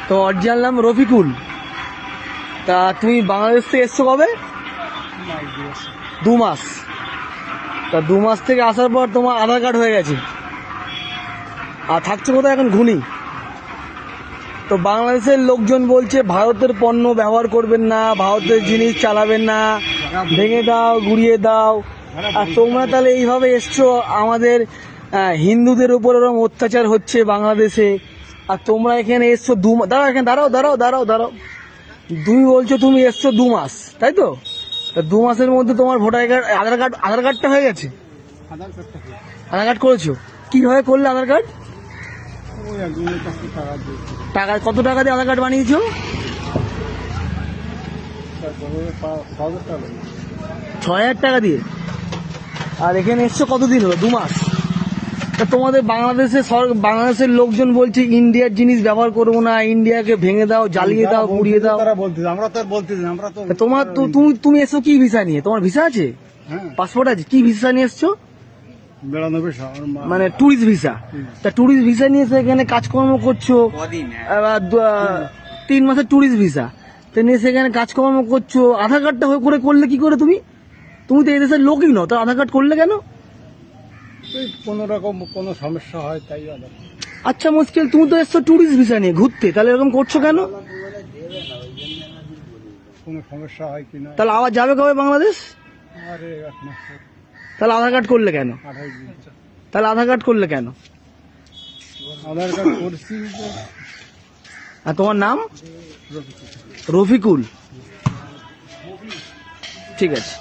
তো অরিজিনাল নাম রফিকুল। তা তুমি বাংলাদেশ থেকে এসছো কবে? 2 মাস। তা 2 মাস থেকে আসার পর তোমার আধার কার্ড হয়ে গেছে, আর থাকছো কোথায় এখন? ঘুনি। তো বাংলাদেশের লোকজন বলছে ভারতের পণ্য ব্যবহার করবেন না, ভারতের জিনিস চালাবেন না, ভেঙে দাও, গুড়িয়ে দাও। আর তোমরা তাহলে এইভাবে এসছো, আমাদের হিন্দুদের উপর ওরকম অত্যাচার হচ্ছে বাংলাদেশে, আর তোমরা এখানে এসছো 2 মাস। দাঁড়াও, এখানে দাঁড়াও। তুমি বলছো তুমি এসছো 2 মাস, তাই তো? 2 মাসের মধ্যে তোমার ভোটার কার্ড, আধার কার্ডটা হয়ে গেছে? আধার কার্ড করেছো? কিভাবে করলে আধার কার্ড? টাকা কত টাকা দিয়ে আধার কার্ড বানিয়েছো? 6,000 টাকা দিয়ে। আর এখানে এসছো কতদিন হলো? 2 মাস। তা তোমাদের বাংলাদেশের লোকজন বলছে ইন্ডিয়ার জিনিস ব্যবহার করবো না, ইন্ডিয়াকে ভেঙে দাও, জ্বালিয়ে দাও, পুড়িয়ে দাও। তোমার তুমি এসছো কি ভিসা নিয়ে? তোমার ভিসা আছে? পাসপোর্ট আছে? কি ভিসা নিয়ে এসছো? মানে ট্যুরিস্ট ভিসা। তা ট্যুরিস্ট ভিসা নিয়ে সেখানে কাজকর্ম করছো, 3 মাসের ট্যুরিস্ট ভিসা তো নিয়ে সেখানে কাজকর্ম করছো, আধার কার্ডটা করলে কি করে? তুমি তো এই দেশের লোকই নও, তা আধার কার্ড করলে কেন? কোন রকম কোনো সমস্যা হয় তাই। আচ্ছা মুশকিল, তুমি তো এসছো ট্যুরিস্ট ভিসা নিয়ে ঘুরতে, তাহলে এরকম করছো কেন? কোনো সমস্যা হয় কিনা। তাহলে আবার যাবে কবে বাংলাদেশ? আরে 1 মাস। তাহলে আধার কার্ড করলে কেন? 28 দিন। তাহলে আধার কার্ড করলে কেন? আধার কার্ড করছি। আর তোমার নাম? রফিকুল। ঠিক আছে।